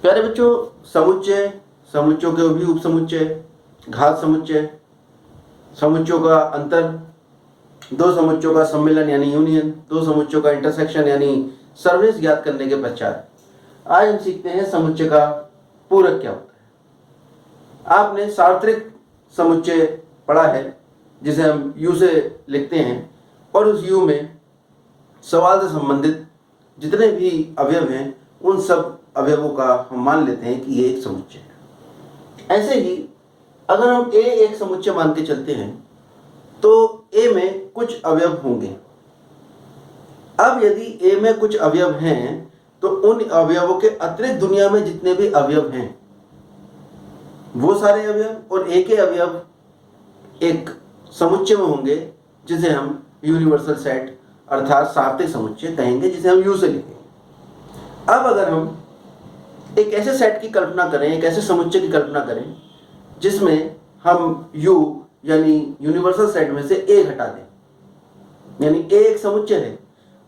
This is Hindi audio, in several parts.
प्यारे बच्चों, समुच्चय, समुच्चयों के भी उपसमुच्चय, घात समुच्चय, समुच्चयों का अंतर, दो समुच्चयों का सम्मिलन यानी यूनियन, दो समुच्चयों का इंटरसेक्शन यानी सर्वलेस ज्ञात करने के पश्चात आज हम सीखते हैं समुच्चय का पूरक क्या होता है। आपने सार्वत्रिक समुच्चय पढ़ा है जिसे हम यू से लिखते हैं और उस यू में सवाल से संबंधित जितने भी अवयव हैं उन सब अवयवों का हम मान लेते हैं कि ये एक समुच्चय है। ऐसे ही अगर हम ए एक समुच्चय मान के चलते हैं तो ए में कुछ अवयव होंगे। अब यदि ए में कुछ अवयव हैं तो उन अवयवों के अतिरिक्त दुनिया में जितने भी अवयव हैं वो सारे अवयव और ए के अवयव एक समुच्चय में होंगे जिसे हम यूनिवर्सल सेट अर्थात सार्वत्रिक समुच्चय कहेंगे, जिसे हम यू से लिखेंगे। अब अगर हम एक ऐसे सेट की कल्पना करें, एक ऐसे समुच्चय की कल्पना करें जिसमें हम यू यानी यूनिवर्सल सेट में से ए हटा दें, यानी ए एक समुच्चय है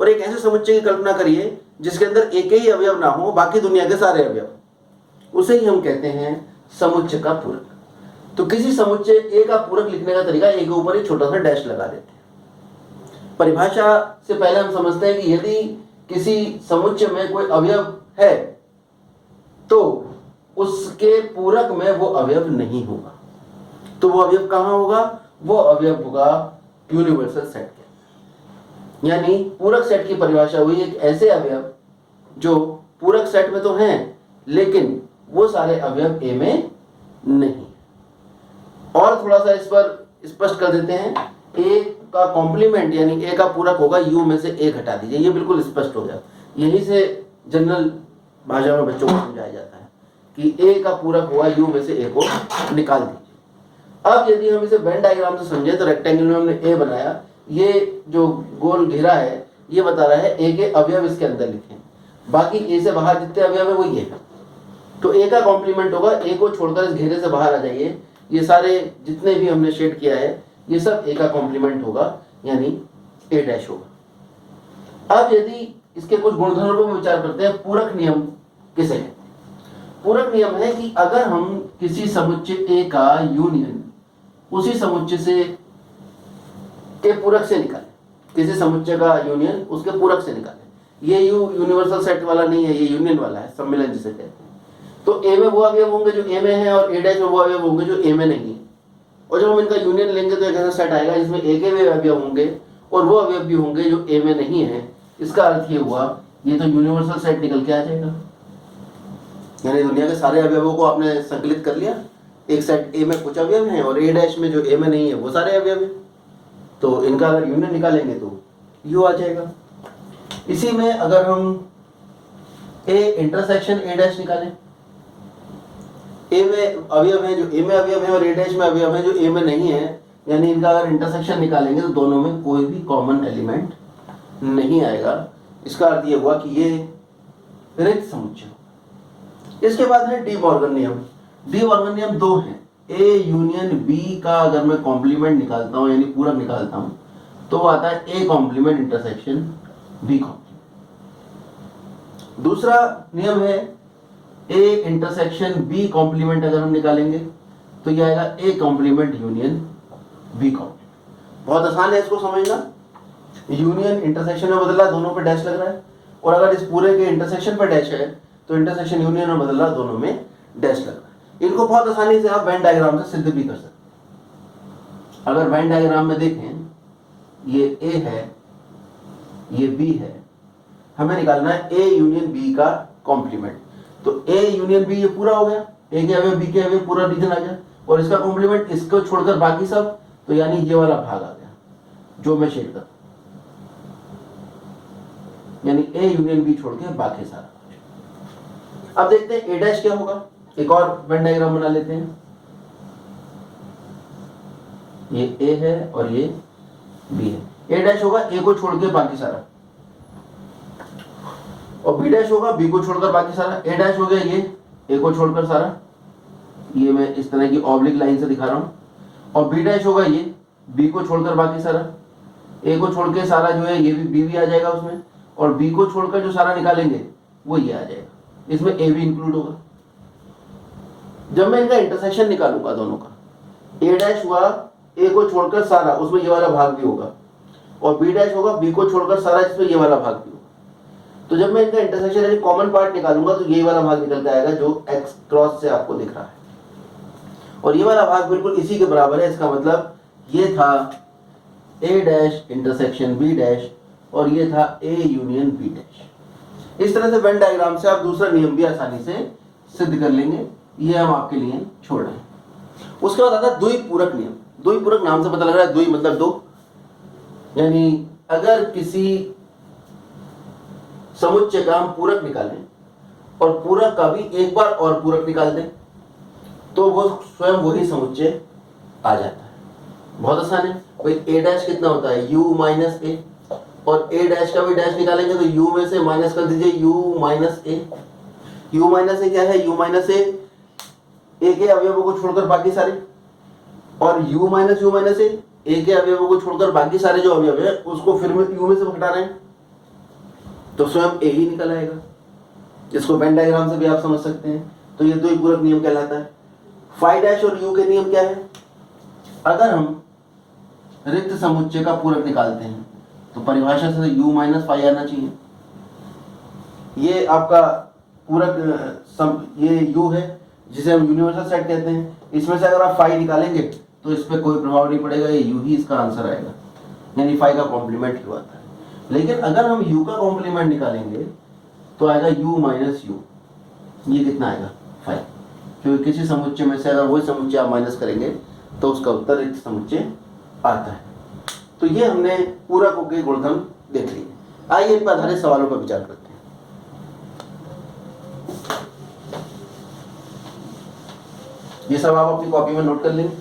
और एक ऐसे समुच्चय की कल्पना करिए जिसके अंदर एक ही अवयव ना हो, बाकी दुनिया के सारे अवयव, उसे ही हम कहते हैं समुच्चय का पूरक। तो किसी समुच्चय ए का पूरक लिखने का तरीका ए के ऊपर एक छोटा सा डैश लगा देते हैं। परिभाषा से पहले हम समझते हैं कि यदि किसी समुच्चय में कोई अवयव है तो उसके पूरक में वो अवयव नहीं होगा। तो वो अवयव कहां होगा? वो अवयव होगा यूनिवर्सल सेट के। यानी पूरक सेट की परिभाषा हुई एक ऐसे अवयव जो पूरक सेट में तो हैं लेकिन वो सारे अवयव ए में नहीं। और थोड़ा सा इस पर स्पष्ट कर देते हैं, ए का कॉम्प्लीमेंट यानी ए का पूरक होगा यू में से ए हटा दीजिए, ये बिल्कुल स्पष्ट हो गया। यहीं से जनरल भाषा में बच्चों को समझाया जाता है कि ए का पूरक होगा यू में से ए को निकाल दीजिए। अब यदि हम इसे वेन डायग्राम से समझे तो रेक्टेंगल में हमने ए बनाया, ये जो गोल घेरा है ये बता रहा है ए के अवयव इसके अंदर लिखें, बाकी ए से बाहर जितने अवयव है वो ये है। तो ए का कॉम्प्लीमेंट होगा, ए को छोड़कर इस घेरे से बाहर आ जाइए, ये सारे जितने भी हमने शेड किया है ये सब ए का कॉम्प्लीमेंट होगा यानी ए डैश होगा। अब यदि इसके कुछ गुणधर्मों पर विचार करते हैं, पूरक नियम किसे कहते हैं? पूरक नियम है कि अगर हम किसी समुच्चय ए का यूनियन उसी समुच्चय से के पूरक से निकालें, किसी समुच्चय का यूनियन उसके पूरक से निकालें, ये यू यूनिवर्सल सेट वाला नहीं है, ये यूनियन वाला है, सम्मिलन जिसे कहते हैं। तो ए में वो अवयव होंगे जो ए में है और ए डैश में वो अवयव होंगे जो ए में नहीं है। और जब हम इनका यूनियन लेंगे तो एक ऐसा सेट आएगा जिसमें ए के भी अवयव होंगे और वो अवयव भी होंगे जो ए में नहीं है। इसका अर्थ ये हुआ ये तो यूनिवर्सल सेट निकल के आ जाएगा, यानी दुनिया के सारे अवयवों को आपने संकलित कर लिया। एक सेट ए में कुछ अवयव हैं और ए डैश में जो ए में नहीं है वो सारे अवयव हैं, तो इनका अगर यूनियन निकालेंगे तो यू आ जाएगा। इसी में अगर हम ए इंटरसेक्शन ए डैश निकालें, ए में अवयव है जो ए में अवयव है और ए डैश में अवयव है जो ए में नहीं है, यानी इनका अगर इंटरसेक्शन निकालेंगे तो दोनों में कोई भी कॉमन एलिमेंट नहीं आएगा। इसका अर्थ ये हुआ कि ये रिक्त समुच्चय। इसके बाद है डी मॉर्गन नियम। डी मॉर्गन नियम दो हैं। ए यूनियन बी का अगर मैं कॉम्प्लीमेंट निकालता हूं यानी पूरक निकालता हूं तो वो आता है A complement intersection B complement. दूसरा नियम है ए इंटरसेक्शन बी कॉम्प्लीमेंट अगर हम निकालेंगे तो ये आएगा A complement union B complement. बहुत आसान है इसको समझना। यूनियन इंटरसेक्शन में बदला, दोनों पे डैश लग रहा है, और अगर इस पूरे के इंटरसेक्शन पे डैश है तो इंटरसेक्शन यूनियन में बदला, दोनों में डैश लग रहा है। इनको बहुत आसानी से आप वेन डायग्राम से सिद्ध भी कर सकते हैं। अगर वेन डायग्राम में देखें, ये ए है, ये बी है, हमें निकालना है ए यूनियन बी का कॉम्प्लीमेंट। तो ए यूनियन बी ये पूरा हो गया, ए के अवयव बी के अवयव पूरा रीजन आ गया, और इसका कॉम्प्लीमेंट इसको छोड़कर बाकी सब, तो यानी ये वाला भाग आ गया जो मैं शेड करता, यानी ए यूनियन बी छोड़ के बाकी सारा कुछ। अब देखते हैं ए डैश क्या होगा। एक और वेन डायग्राम बना लेते हैं। ये ए है और ये बी है। ए डैश होगा ए को छोड़ के बाकी सारा, और बी डैश होगा बी को छोड़कर बाकी सारा। ए डैश हो गया ये ए को छोड़कर सारा, ये मैं इस तरह की ऑब्लिक लाइन से दिखा रहा हूं, और बी डैश होगा ये बी को छोड़कर बाकी सारा। ए को छोड़ के सारा जो है ये भी बी भी आ जाएगा उसमें, और बी को छोड़कर जो सारा निकालेंगे वो ये आ जाएगा। इसमें ए भी इंक्लूड होगा। जब मैं इनका इंटरसेक्शन निकालूंगा दोनों का, ए डैश हुआ ए को छोड़कर सारा, उसमें ये वाला भाग भी होगा, और बी डैश होगा बी को छोड़कर सारा, जिसमें ये वाला भाग भी होगा। तो जब मैं इनका इंटरसेक्शन यानी कॉमन पार्ट निकालूंगा तो यही वाला भाग निकल के आएगा जो एक्स क्रॉस से आपको दिख रहा है, और ये वाला भाग बिल्कुल इसी के बराबर है। इसका मतलब ये था ए डैश इंटरसेक्शन बी डैश, और ये था ए यूनियन बी डैश। इस तरह से वेन डायग्राम से आप दूसरा नियम भी आसानी से सिद्ध कर लेंगे, ये हम आपके लिए छोड़ रहे हैं। उसके बाद आता है द्वि पूरक नियम। द्वि पूरक नाम से पता लग रहा है, द्वि मतलब दो, यानी अगर किसी समुच्चय का हम पूरक निकालें और पूरक का भी एक बार और पूरक निकाल दें तो वो स्वयं वही समुच्चय आ जाता है। बहुत आसान है भाई। ए डैश कितना होता है u माइनस ए, और ए डैश का भी डैश निकालेंगे तो u में से माइनस कर दीजिए u माइनस ए। u माइनस ए क्या है? u माइनस ए के अवयवों को छोड़कर बाकी सारे, और u माइनस ए के अवयवों को छोड़कर बाकी सारे जो अवयव है उसको फिर u में से घटा रहे हैं तो स्वयं ए ही निकल आएगा। इसको वेन डायग्राम से भी आप समझ सकते हैं। तो ये द्वि पूरक नियम कहलाता है। फाई डैश और u के नियम क्या है? अगर हम रिक्त समुच्चय का पूरक निकालते हैं तो परिभाषा से u माइनस फाई आना चाहिए। ये आपका पूरक ये u है जिसे हम यूनिवर्सल सेट कहते हैं। इसमें से अगर आप फाई निकालेंगे तो इस पर कोई प्रभाव नहीं पड़ेगा, ये u ही इसका आंसर आएगा, यानी फाई का कॉम्प्लीमेंट u आता है। लेकिन अगर हम u का कॉम्प्लीमेंट निकालेंगे तो आएगा u माइनस u। ये कितना आएगा? फाई। क्योंकि किसी समुच्चय में से अगर वही समुच्चय आप माइनस करेंगे तो उसका उत्तर रिक्त समुच्चय आता है। तो ये हमने पूरकों के गुणधर्म देख लिए। आइए इन पर आधारित सवालों पर विचार करते हैं। ये सब आप अपनी कॉपी में नोट कर लेंगे।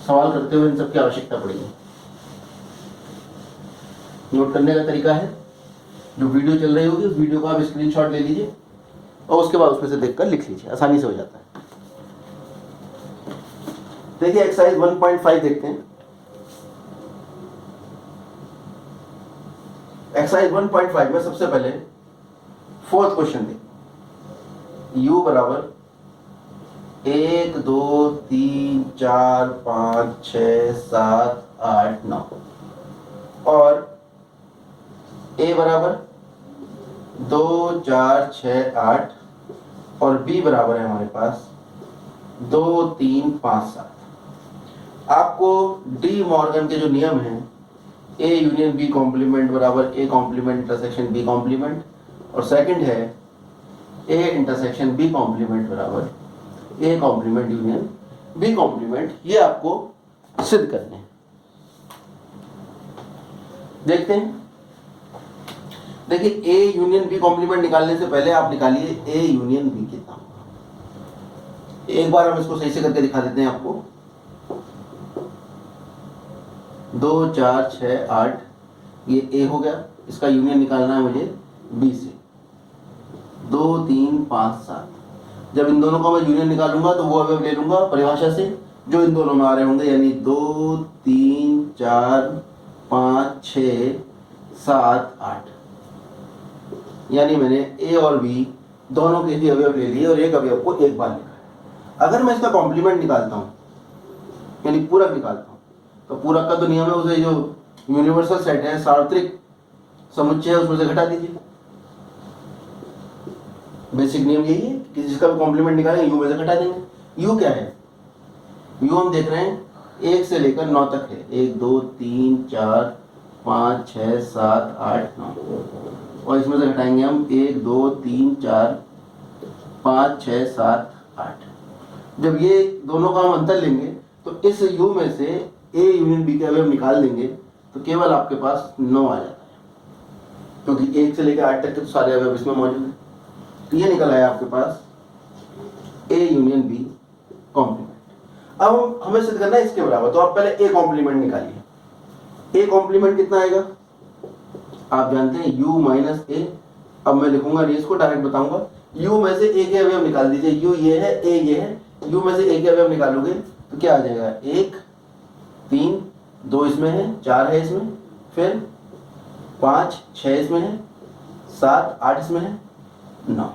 सवाल करते हुए इन सब की आवश्यकता पड़ेगी। नोट करने का तरीका है, जो वीडियो चल रही होगी उस वीडियो का आप स्क्रीनशॉट ले लीजिए और उसके बाद उसमें से देखकर लिख लीजिए, आसानी से हो जाता है। देखिए एक्सरसाइज 1.5 देखते हैं। एक्सरसाइज 1.5 में सबसे पहले फोर्थ क्वेश्चन देखिए। u बराबर 1 2 3 4 5 6 7 8 9 और a बराबर 2 4 6 8 और b बराबर है हमारे पास 2 3 5 7। आपको डी मॉर्गन के जो नियम हैं ए यूनियन बी कॉम्प्लीमेंट बराबर A complement intersection B complement, और सेकंड है ए इंटरसेक्शन बी कॉम्प्लीमेंट बराबर A complement union B complement, ये आपको सिद्ध करने हैं। देखते हैं। देखिए ए यूनियन बी कॉम्प्लीमेंट निकालने से पहले आप निकालिए ए यूनियन बी कितना होगा। एक बार हम इसको सही से करके दिखा देते हैं आपको। 2 4 6 8 ये ए हो गया, इसका यूनियन निकालना है मुझे बी से। 2 3 5 7। जब इन दोनों का मैं यूनियन निकालूंगा तो वो अवयव ले लूंगा परिभाषा से जो इन दोनों में आ रहे होंगे, यानी 2 3 4 5 6 7 8, यानी मैंने ए और बी दोनों के ही अवयव ले लिए और एक अवयव को एक बार लिखा है। अगर मैं इसका कॉम्प्लीमेंट निकालता हूँ यानी पूरक निकालता हूँ तो पूरक का तो नियम है, उसे जो यूनिवर्सल सेट है सार्वत्रिक समुच्चय है उसमें से घटा दीजिए। बेसिक नियम यही है कि जिसका भी कॉम्प्लीमेंट निकालेंगे यू में से घटा देंगे। यू क्या है? यू हम देख रहे हैं 1 से लेकर 9 तक है। 1 2 3 4 5 6 7 8 9 और इसमें से घटाएंगे हम 1 2 3 4 5 6 7 8। जब ये दोनों का हम अंतर लेंगे तो इस u में से a यूनियन b के अवयव निकाल देंगे तो केवल आपके पास 9 आ जाता है, क्योंकि 1 से लेकर 8 तक के तो सारे अवयव इसमें मौजूद हैं। तो ये निकल आया आपके पास a यूनियन b कॉम्प्लीमेंट। अब हमें सिद्ध करना है इसके बराबर, तो आप पहले a कॉम्प्लीमेंट निकालिए। a कॉम्प्लीमेंट कितना आएगा? आप जानते हैं u माइनस a। अब मैं लिखूंगा नहीं, इसको डायरेक्ट बताऊंगा। u में से a के अवयव निकाल दीजिए। u ये है, a ये है। u में से a के अवयव निकालोगे तो क्या आ जाएगा? 1 3 2 इसमें है, 4 है इसमें, फिर 5 6 इसमें है, 7 8 इसमें है, 9।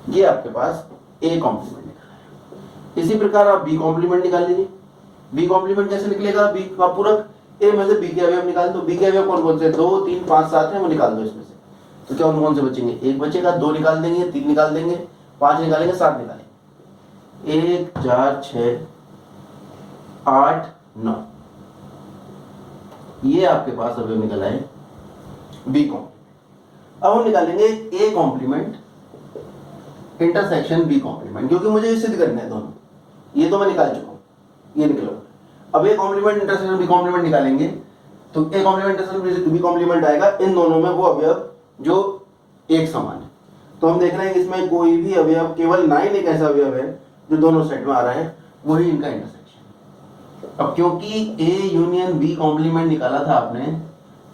ये आपके पास ए कॉम्प्लीमेंट निकला है। इसी प्रकार आप बी कॉम्प्लीमेंट निकाल लीजिए। बी कॉम्प्लीमेंट कैसे निकलेगा? बी का पूरक, ए में से बी के अवयव निकाल दो। बी के अवयव कौन कौन से? 2 3 5 7 है, वो निकाल दो इसमें से। तो क्या कौन से बचेंगे? एक बचेगा, 2 निकाल देंगे, 3 निकाल देंगे, 5 निकालेंगे, 7 निकालेंगे। 1 4 6 8 9, ये आपके पास अवयव निकला है बी कॉम्प्लीमेंट। अब हम निकालेंगे A complement intersection B complement, क्योंकि मुझे ये सिद्ध करना है दोनों। ये तो मैं निकाल चुका हूं, ये निकला। अब A complement intersection B complement निकालेंगे तो A complement intersection B complement आएगा इन दोनों में वो अवयव जो एक समान है। तो हम देख रहे हैं कि इसमें कोई भी अवयव, केवल 9 एक ऐसा अवयव है जो दोनों सेट में आ रहा है, वही इनका इंटरसेक्शन। अब क्योंकि ए यूनियन बी कॉम्प्लीमेंट निकाला था आपने,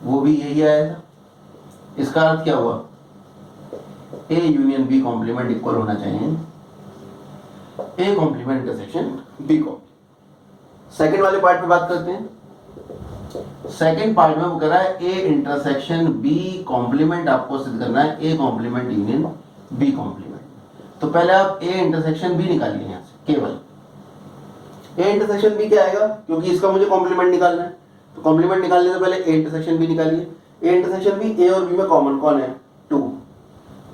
वो भी यही आया था। इसका अर्थ क्या हुआ? A union B complement equal होना चाहिए A complement intersection B complement. Second वाले पार्ट पे बात करते हैं। सेकंड पार्ट में वो कह रहा है ए इंटरसेक्शन बी कॉम्प्लीमेंट आपको सिद्ध करना है A complement union B complement. तो पहले आप ए इंटरसेक्शन बी निकालिए यहां से। केवल ए इंटरसेक्शन बी क्या आएगा? क्योंकि इसका मुझे कॉम्प्लीमेंट निकालना है, तो कॉम्प्लीमेंट निकालने से पहले ए इंटरसेक्शन बी निकालिए। ए इंटरसेक्शन बी, ए और बी में कॉमन कौन है? 2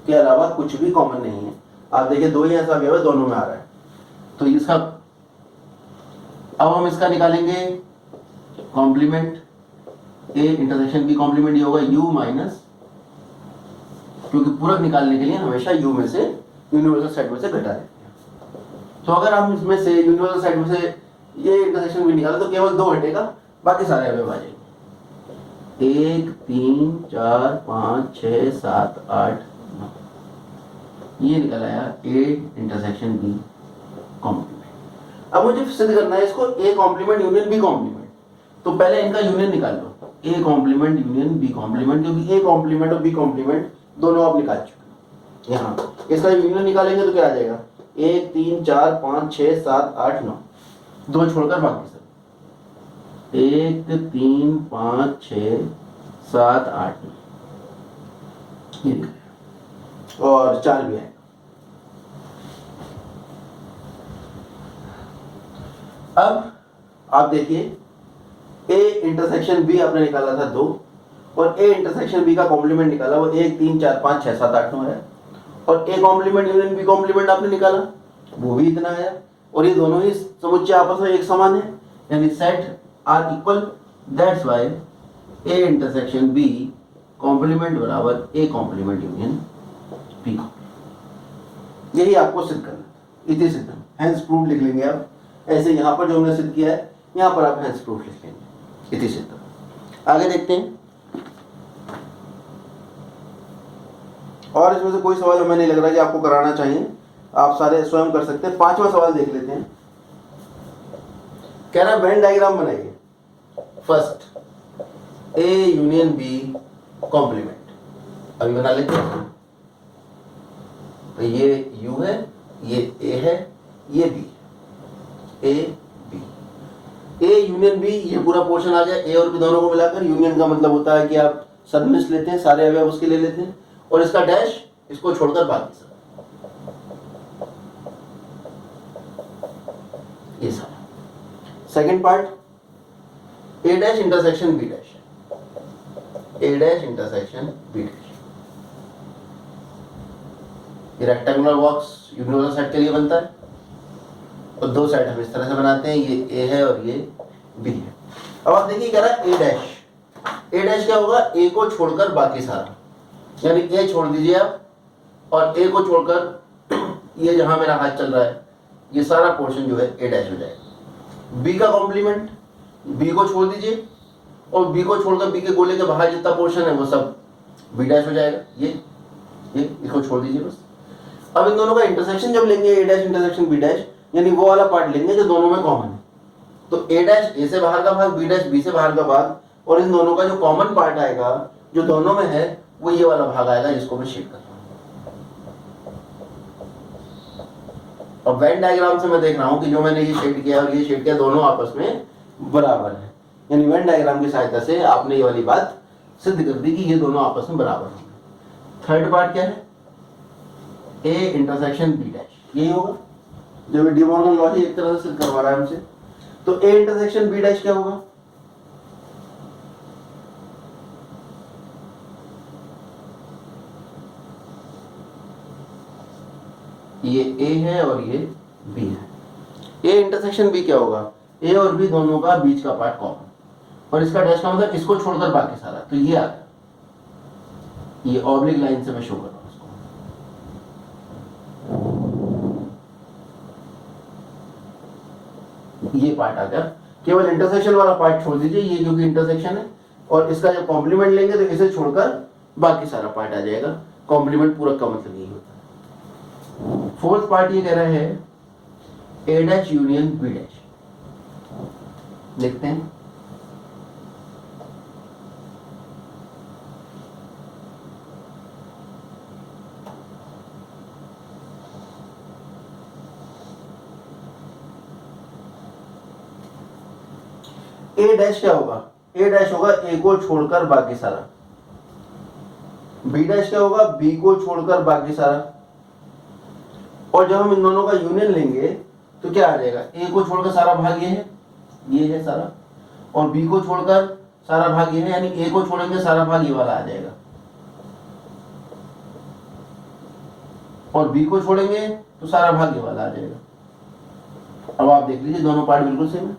के अलावा कुछ भी कॉमन नहीं है। आप देखिए 2 ही ऐसा अवयव है, दोनों में आ रहा है। तो इसका अब हम इसका निकालेंगे complement A intersection B complement. ये होगा u माइनस, क्योंकि पूरक निकालने के लिए हमेशा u में से यूनिवर्सल सेट में से घटा देते हैं। तो अगर हम इसमें से यूनिवर्सल सेट में से ये इंटरसेक्शन बी निकालें तो केवल 2 हटेगा, बाकी सारे अवयव आ जाएंगे। 1 3 4 5 6 7 8 9, ये निकल आया ए इंटरसेक्शन बी कॉम्प्लीमेंट। अब मुझे सिद्ध करना है इसको A complement union B complement. तो पहले इनका यूनियन निकाल लो, A complement union B complement, क्योंकि ए कॉम्प्लीमेंट और बी कॉम्प्लीमेंट दोनों आप निकाल चुके हैं। यहाँ इसका यूनियन निकालेंगे तो क्या आ जाएगा? 1 3 4 5 6 7 8 9, 2 छोड़कर बाकी सब 1 3 5 6 7 8 9, ये और 4 भी आएगा। अब आप देखिए ए इंटरसेक्शन बी आपने निकाला था 2, और ए इंटरसेक्शन बी का कॉम्प्लीमेंट निकाला वो 1 3 4 5 6 7 8 9 है, और A complement union B complement आपने निकाला वो भी इतना है, और ये दोनों ही समुच्चय आपस में एक समान है, यानी set are equal. That's why A intersection B complement बराबर A complement union B complement. यही आपको सिद्ध करना है। इति सिद्धम, हेंस प्रूफ लिख लेंगे आप। ऐसे यहाँ पर जो हमने सिद्ध किया है यहाँ पर आप हेंस प्रूफ लिख लेंगे, इति सिद्धम। आगे देखते हैं। और इसमें से कोई सवाल हमें नहीं लग रहा कि आपको कराना चाहिए, आप सारे स्वयं कर सकते हैं। 5वां सवाल देख लेते हैं। कह रहा है वेन डायग्राम बनाइए। First A union B complement, अभी बना लेते हैं। तो ये यू है, ये ए है, ये B, A B, A union B, ये पूरा पोर्शन आ गया। ए और बी दोनों को मिलाकर यूनियन का मतलब होता है कि आप सबमिस लेते हैं, सारे अवयव उसके ले लेते हैं, और इसका डैश इसको छोड़कर बाकी सब, ये सारा। Second part A dash intersection B dash, A dash intersection B dash. ये रेक्टेंगुलर बॉक्स यूनिवर्सल सेट के लिए बनता है, और 2 सेट हम इस तरह से बनाते हैं, ये ए है और ये बी है। अब आप देखिए कह रहा है ए डैश। ए डैश क्या होगा? ए को छोड़कर बाकी सारा, यानी ए छोड़ दीजिए आप, और ए को छोड़कर ये जहां मेरा हाथ चल रहा है ये सारा पोर्शन जो है ए डैश हो जाएगा। बी का कॉम्प्लीमेंट, बी को छोड़ दीजिए, और बी को छोड़कर बी के गोले के बाहर जितना पोर्शन है वो सब बी डैश हो जाएगा। ये इसको छोड़ दीजिए बस। अब इन दोनों का इंटरसेक्शन जब लेंगे, ए डैश इंटरसेक्शन बी डैश, यानी वो वाला पार्ट लेंगे जो दोनों में कॉमन है। तो ए डैश ए से बाहर का भाग, बी डैश बी से बाहर का भाग, और इन दोनों का जो कॉमन पार्ट आएगा जो दोनों में है वो ये वाला भाग आएगा जिसको मैं शेड कर रहा हूं। और वेन डायग्राम से मैं देख रहा हूं कि जो मैंने ये शेड किया और ये शेड किया दोनों आपस में बराबर है, यानी वेन डायग्राम की सहायता से आपने ये वाली बात सिद्ध कर दी कि ये दोनों आपस में बराबर हैं। थर्ड पार्ट क्या है? ए इंटरसेक्शन बी डैश, यही होगा जो डी मॉर्गन लॉ ही एक तरह से करवा रहा है हमसे। तो ए इंटरसेक्शन बी डैश क्या होगा? ये ए है और ये बी है। ए इंटरसेक्शन बी क्या होगा? ए और बी दोनों का बीच का पार्ट कॉमन, और इसका डैश का मतलब इसको छोड़कर बाकी सारा, तो ये आ गया, ये ऑब्लिक लाइन से मैं शो कर रहा हूं इसको। ये पार्ट आ गया, केवल इंटरसेक्शन वाला पार्ट छोड़ दीजिए, ये क्योंकि इंटरसेक्शन है, और इसका जब कॉम्प्लीमेंट लेंगे तो इसे छोड़कर बाकी सारा पार्ट आ जाएगा। कॉम्प्लीमेंट पूरक का मतलब यही होता है। फोर्थ पार्ट ये कह रहा है ए डैश यूनियन बी डैश। देखते हैं, ए डैश क्या होगा? ए डैश होगा ए को छोड़कर बाकी सारा। बी डैश क्या होगा? बी को छोड़कर बाकी सारा। और जब हम इन दोनों का यूनियन लेंगे तो क्या आ जाएगा? ए को छोड़कर सारा भाग ये है सारा, और बी को छोड़कर सारा भाग ये है, यानी ए को छोड़ेंगे सारा भाग ये वाला आ जाएगा, और बी को छोड़ेंगे तो सारा भाग ये वाला आ जाएगा। अब आप देख लीजिए दोनों पार्ट बिल्कुल सेम है,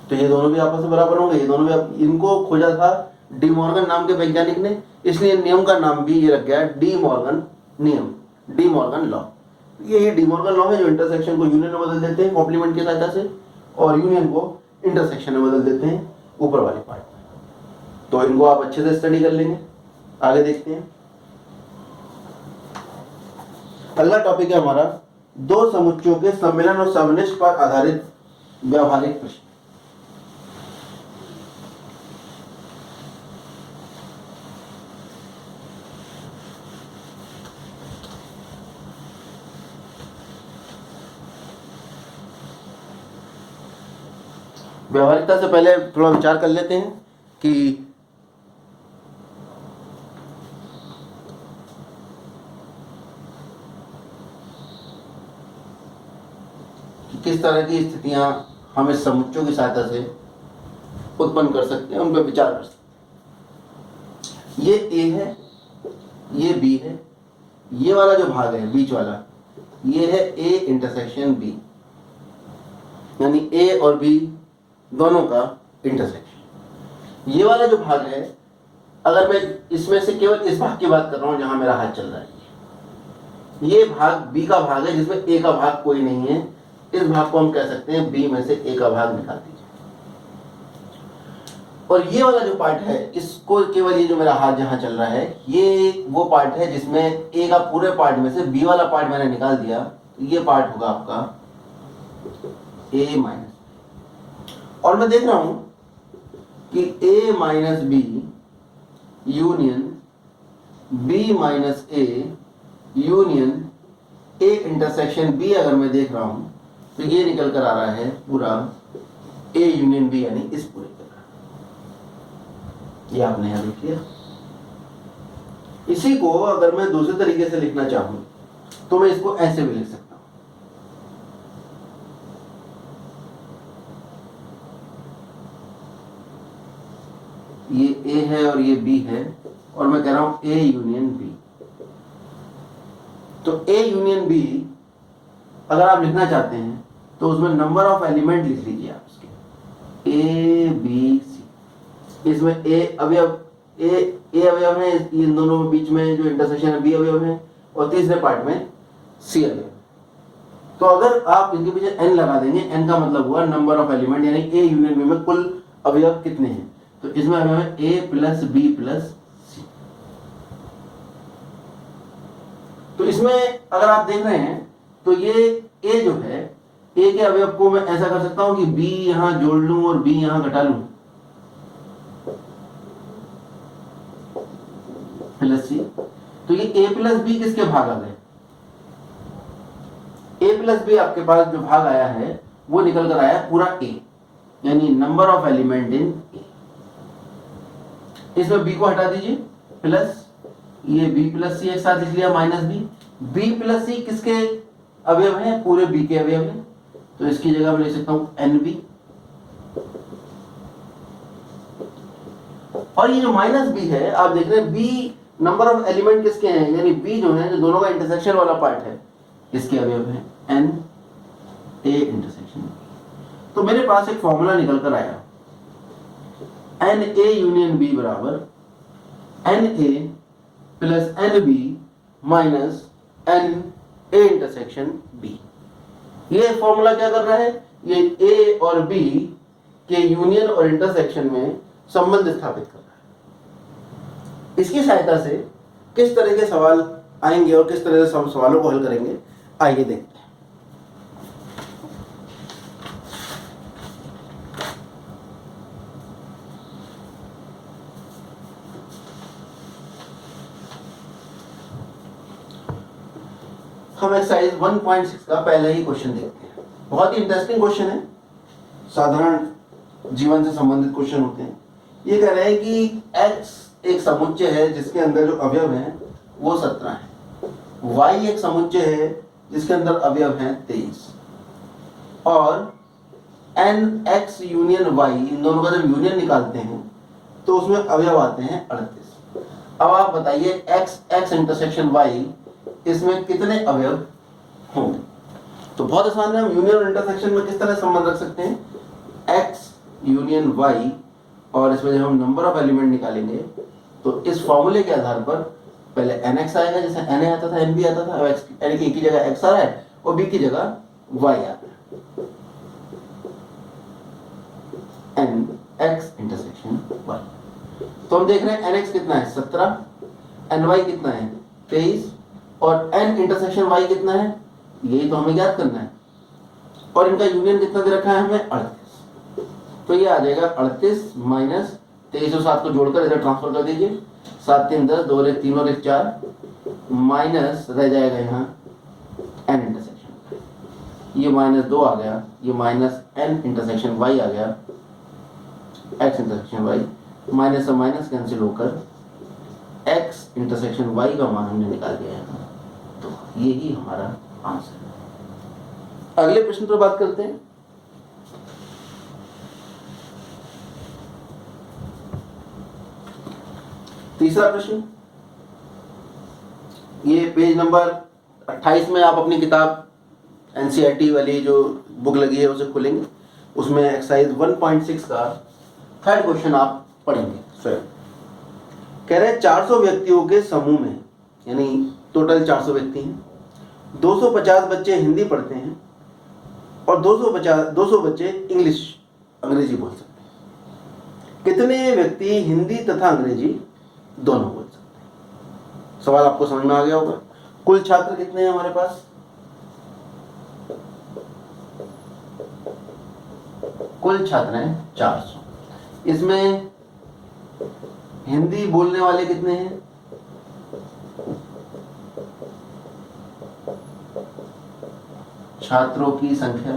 तो ये दोनों भी आपस में बराबर होंगे। ये दोनों भी, इनको खोजा था डी मॉर्गन नाम के वैज्ञानिक ने, इसलिए नियम का नाम भी ये रख गया डी मॉर्गन नियम, डी मॉर्गन लॉ। ये डी मॉर्गन लॉ है जो इंटरसेक्शन को यूनियन में बदल देते हैं कॉम्प्लीमेंट की सहायता से, और यूनियन को इंटरसेक्शन में बदल देते हैं ऊपर वाले पार्ट में। तो इनको आप अच्छे से स्टडी कर लेंगे। आगे देखते हैं, अगला टॉपिक है हमारा दो समुच्चयों के सम्मिलन और समनिष्ठ पर आधारित व्यावहारिक प्रश्न। व्यावहारिकता से पहले थोड़ा विचार कर लेते हैं कि किस तरह की स्थितियां हम इस समुच्चयों की सहायता से उत्पन्न कर सकते हैं, उन पर विचार कर सकते हैं। ये ए है, ये बी है, ये वाला जो भाग है बीच वाला, ये है ए इंटरसेक्शन बी, यानी ए और बी दोनों का इंटरसेक्शन। ये वाला जो भाग है, अगर मैं इसमें से केवल इस भाग की बात कर रहा हूं जहां मेरा हाथ चल रहा है, ये भाग बी का भाग है जिसमें ए का भाग कोई नहीं है, इस भाग को हम कह सकते हैं बी में से ए का भाग निकाल दीजिए। और ये वाला जो पार्ट है, इसको केवल ये जो मेरा हाथ जहां चल रहा है, ये वो पार्ट है जिसमें ए का पूरे पार्ट में से बी वाला पार्ट मैंने निकाल दिया, तो ये पार्ट होगा आपका ए माइनस। और मैं देख रहा हूं कि a minus b union b minus a union a intersection b, अगर मैं देख रहा हूं तो ये निकल कर आ रहा है पूरा a यूनियन b, यानी इस पूरे का। ये आपने यहां देख लिया। इसी को अगर मैं दूसरे तरीके से लिखना चाहूं तो मैं इसको ऐसे भी लिख सकता हूं, ये A है और ये B है, और मैं कह रहा हूं A यूनियन B। तो A यूनियन B अगर आप लिखना चाहते हैं तो उसमें नंबर ऑफ एलिमेंट लिख लीजिए आप इसके, A B C। इसमें A अवयव है, इन दोनों के बीच में जो इंटरसेक्शन है B अवयव है, और तीसरे पार्ट में C अवयव। तो अगर आप इनके पीछे n लगा देंगे, n का मतलब हुआ नंबर ऑफ एलिमेंट, यानी A यूनियन B में कुल अवयव कितने हैं, तो इसमें हमें a प्लस बी प्लस सी। तो इसमें अगर आप देख रहे हैं तो ये a जो है, a के अवयव को मैं ऐसा कर सकता हूं कि b यहां जोड़ लूं और b यहां घटा लूं, प्लस सी। तो ये a प्लस बी किसके भाग आ गए? a प्लस बी आपके पास जो भाग आया है वो निकल कर आया पूरा a, यानी number of element in a। इसमें b को हटा दीजिए, प्लस ये b प्लस सी एक साथ लिख लिया, माइनस बी, बी प्लस सी किसके अवयव हैं? पूरे बी के अवयव हैं, तो इसकी जगह मैं लिख सकता हूं एन बी। और ये जो माइनस बी है, आप देख रहे हैं बी नंबर ऑफ एलिमेंट किसके हैं, यानी बी जो है, जो दोनों का इंटरसेक्शन वाला पार्ट है, इसके अवयव है एन ए इंटरसेक्शन। तो मेरे पास एक फॉर्मूला निकल कर आया, एन ए यूनियन बी बराबर n A plus n B minus n A intersection B. ये फॉर्मूला क्या कर रहा है? ये ए और बी के यूनियन और इंटरसेक्शन में संबंध स्थापित कर रहा है। इसकी सहायता से किस तरह के सवाल आएंगे और किस तरह से हम सवालों को हल करेंगे, आइए देखते हैं। हम एक्सरसाइज 1.6 का पहला ही क्वेश्चन देखते हैं। बहुत ही इंटरेस्टिंग क्वेश्चन है, साधारण जीवन से संबंधित क्वेश्चन होते हैं। ये कह रहे हैं कि x एक समुच्चय है जिसके अंदर जो अवयव हैं वो 17 हैं, y एक समुच्चय है जिसके अंदर अवयव हैं 23, और nx यूनियन y, इन दोनों का जब यूनियन निकालते हैं तो उसमें अवयव आते हैं 38। अब आप बताइए x इंटरसेक्शन y, इसमें कितने अवयव होंगे? तो बहुत आसान है, हम यूनियन और इंटरसेक्शन में किस तरह संबंध रख सकते हैं, x यूनियन y, और इसमें जब हम नंबर ऑफ एलिमेंट निकालेंगे तो इस फॉर्मूले के आधार पर पहले nx आएगा, जैसे na आता था nb आता था, अब n की जगह x आ रहा है और b की जगह y आ रहा है, nx इंटरसेक्शन y। तो हम देख रहे हैं nx कितना है 17, ny कितना है 23, और n इंटरसेक्शन y कितना है, यही तो हमें ज्ञात करना है, और इनका यूनियन कितना दे रखा है हमें 38। तो ये आ जाएगा 38 माइनस 23 और 7 को जोड़कर इधर ट्रांसफर कर दीजिए, 7 3 10, 2 1 3 और 1 4, माइनस रह जाएगा यहाँ n इंटरसेक्शन, ये माइनस 2 आ गया, ये माइनस n इंटरसेक्शन y आ गया, x इंटरसेक्शन y, माइनस से माइनस कैंसिल होकर x इंटरसेक्शन y का मान हमने निकाल दिया है। तो यही हमारा आंसर है। अगले प्रश्न पर बात करते हैं। तीसरा प्रश्न, ये पेज नंबर 28 में आप अपनी किताब एनसीईआरटी वाली जो बुक लगी है उसे खोलेंगे, उसमें एक्सरसाइज 1.6 का थर्ड क्वेश्चन आप पढ़ेंगे स्वयं। कह रहे हैं 400 व्यक्तियों के समूह में, यानी टोटल 400 व्यक्ति हैं, 250 बच्चे हिंदी पढ़ते हैं और 200 बच्चे अंग्रेजी बोल सकते हैं। कितने व्यक्ति हिंदी तथा अंग्रेजी दोनों बोल सकते हैं? सवाल आपको समझ में आ गया होगा। कुल छात्र कितने हैं हमारे पास? कुल छात्र हैं 400। इसमें हिंदी बोलने वाले कितने हैं? छात्रों की संख्या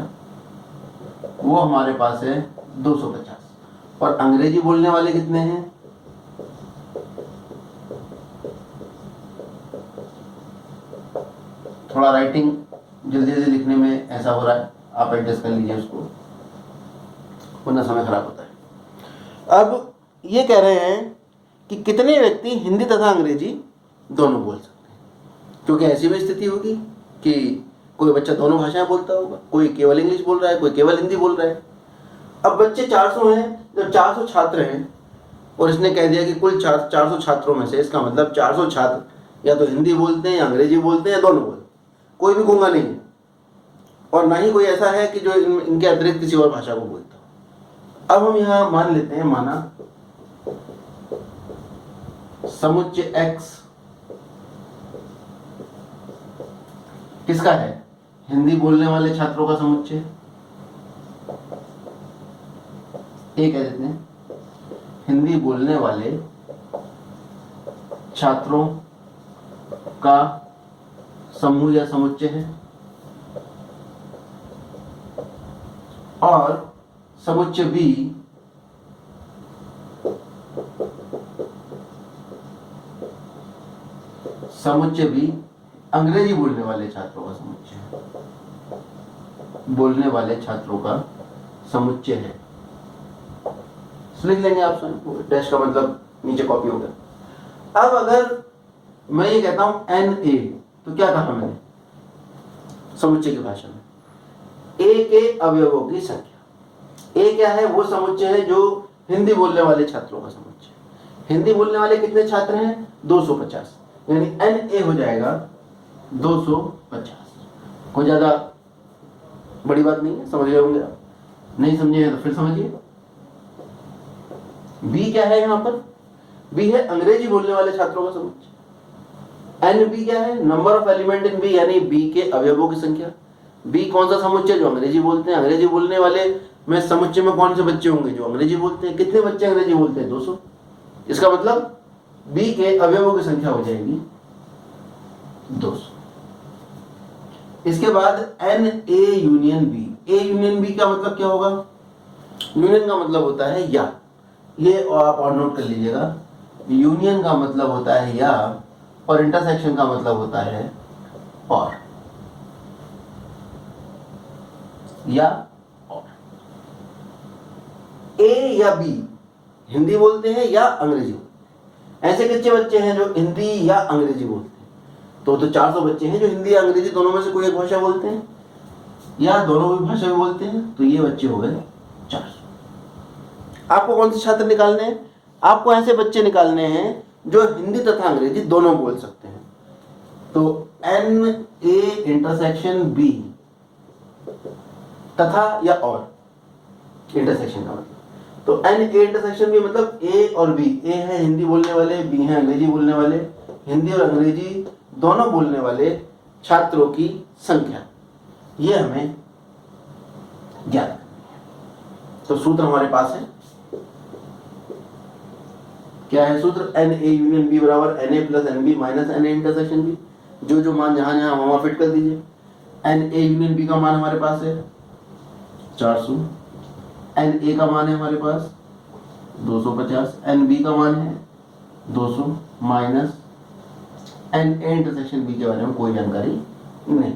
वो हमारे पास है 250। और अंग्रेजी बोलने वाले कितने हैं? थोड़ा राइटिंग जल्दी जल्दी लिखने में ऐसा हो रहा है, आप एडजस्ट कर लीजिए उसको, वरना समय खराब होता है। अब ये कह रहे हैं कि कितने व्यक्ति हिंदी तथा अंग्रेजी दोनों बोल सकते हैं, क्योंकि ऐसी भी स्थिति होगी कि कोई बच्चा दोनों भाषाएं बोलता होगा, कोई केवल इंग्लिश बोल रहा है, कोई केवल हिंदी बोल रहा है। अब बच्चे 400 हैं, जब 400 छात्र हैं और इसने कह दिया कि कुल 400 छात्रों में से, इसका मतलब 400 छात्र या तो हिंदी बोलते हैं या अंग्रेजी बोलते हैं या दोनों बोलते हैं, कोई भी गूंगा नहीं है, और ना ही कोई ऐसा है कि जो इनके अतिरिक्त किसी और भाषा को बोलता हो। अब हम यहाँ मान लेते हैं, माना समुच्चय x किसका है? हिंदी बोलने वाले छात्रों का समुच्चय। एक कह देते हैं हिंदी बोलने वाले छात्रों का समूह या समुच्चय है, और समुच्चय B अंग्रेजी बोलने वाले छात्रों का समुच्चय, बोलने वाले छात्रों का समुच्चय है। लिख लेंगे आप स्वयं, डैश का मतलब नीचे कॉपी हो गया। अब अगर मैं ये कहता हूं NA, तो क्या कहा मैंने समुच्चय की भाषा में? A के अवयवों की संख्या। A क्या है? वो समुच्चय है जो हिंदी बोलने वाले छात्रों का समुच्चय। हिंदी बोलने वाले कितने छात्र हैं? 250, यानी NA हो जाएगा 250। कोई ज्यादा बड़ी बात नहीं है, समझ गए होंगे आप। नहीं समझे तो फिर समझिए। B क्या है यहां पर? B है अंग्रेजी बोलने वाले छात्रों का समुच्चय। NB क्या है? Number of element in B, यानी B के अवयवों की संख्या। B कौन सा समुच्चय? जो अंग्रेजी बोलते हैं। अंग्रेजी बोलने वाले में समुच्चय में कौन से बच्चे होंगे? जो अंग्रेजी बोलते हैं। कितने बच्चे अंग्रेजी बोलते हैं? 200। इसका मतलब B के अवयवों की संख्या हो जाएगी 200। इसके बाद NA union B। A union B का मतलब क्या होगा? यूनियन का मतलब होता है या, ये आप और नोट कर लीजिएगा। यूनियन का मतलब होता है या, और इंटरसेक्शन का मतलब होता है और, या और। A या B हिंदी बोलते हैं या अंग्रेजी बोलते हैं। ऐसे कितने बच्चे हैं जो हिंदी या अंग्रेजी बोलते हैं? तो 400 बच्चे हैं जो हिंदी या अंग्रेजी दोनों में से कोई एक भाषा बोलते हैं, या दोनों भी भाषा में बोलते हैं। तो ये बच्चे हो गए 400। आपको कौन से छात्र निकालने हैं? आपको ऐसे बच्चे निकालने हैं जो हिंदी तथा अंग्रेजी दोनों बोल सकते हैं। तो NA इंटरसेक्शन B तथा या और, इंटरसेक्शन का मतलब। तो NA इंटरसेक्शन B मतलब A और B। A है हिंदी बोलने वाले, B है अंग्रेजी बोलने वाले। हिंदी और अंग्रेजी दोनों बोलने वाले छात्रों की संख्या, ये हमें ज्ञात करनी है। तो सूत्र हमारे पास है, क्या है सूत्र? NA यूनियन B बराबर NA plus NB minus NA intersection B। जो मान जहां जहां वहां फिट कर दीजिए। NA यूनियन B का मान हमारे पास है 400, NA का मान है हमारे पास 250, NB का मान है 200 माइनस NA इंटरसेक्शन B के बारे में कोई जानकारी नहीं।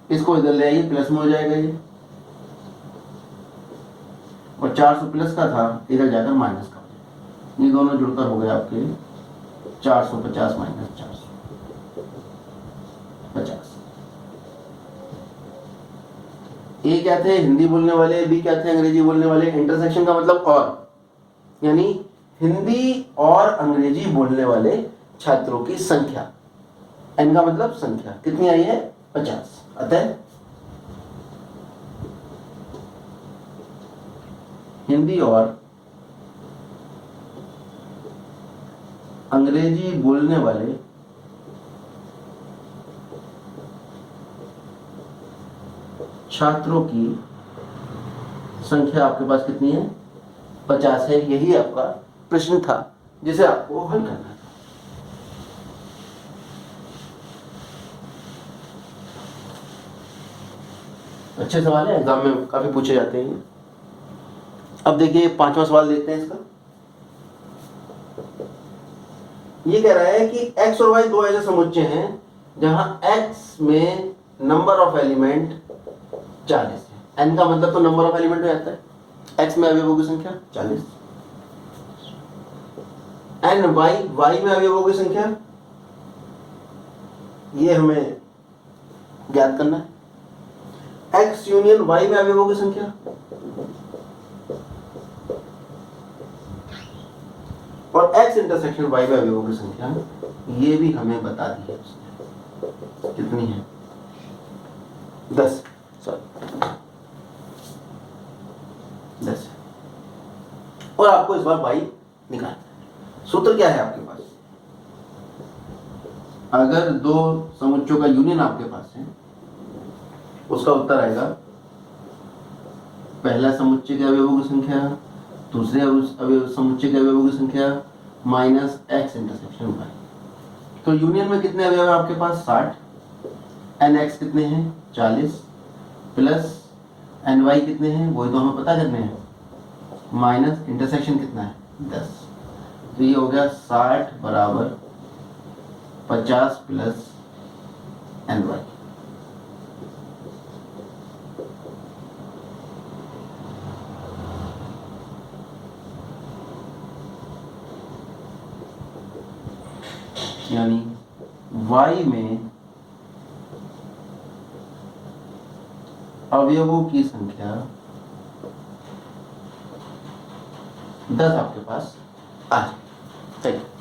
इसको इधर ले आइए, प्लस में हो जाएगा ये, और 400 प्लस का था, इधर जाकर माइनस का। ये दोनों जुड़कर हो गए आपके 450 माइनस 450। ए क्या थे? हिंदी बोलने वाले। बी क्या थे? अंग्रेजी बोलने वाले। इंटरसेक्शन का मतलब और, यानी हिंदी और अंग्रेजी बोलने वाले छात्रों की संख्या। एन का मतलब संख्या कितनी आई है? 50। अतः हिंदी और अंग्रेजी बोलने वाले छात्रों की संख्या आपके पास कितनी है? 50 है। यही आपका प्रश्न था जिसे आपको हल करना था। अच्छे सवाल है, एग्जाम में काफी पूछे जाते हैं। अब देखिए 5वां सवाल देखते हैं इसका। ये कह रहा है कि x और y दो ऐसे समुच्चय हैं जहां x में नंबर ऑफ एलिमेंट 40 है। n का मतलब तो नंबर ऑफ एलिमेंट हो जाता है। x में अवयवों की संख्या 40, n y में अवयवों की संख्या, ये हमें ज्ञात करना है। x यूनियन y में अवयवों की संख्या, और x इंटरसेक्शन y में अवयवों की संख्या, ये भी हमें बता दी है उसने। कितनी है? 10। और आपको इस बार y निकालना है। सूत्र क्या है आपके पास? अगर दो समुच्चयों का यूनियन आपके पास है, उसका उत्तर आएगा पहला समुच्चय के अवयवों की संख्या, दूसरे समुच्चय के अवयवों की संख्या माइनस x इंटरसेक्शन y। तो यूनियन में कितने अवयव है आपके पास? 60। nx कितने हैं? 40 प्लस ny कितने हैं? वही तो हमें पता करने हैं, माइनस इंटरसेक्शन कितना है? 10। तो ये हो गया 60 बराबर 50 प्लस एंड वाई। यानी y में अवयवों की संख्या 10 आपके पास आ जाए।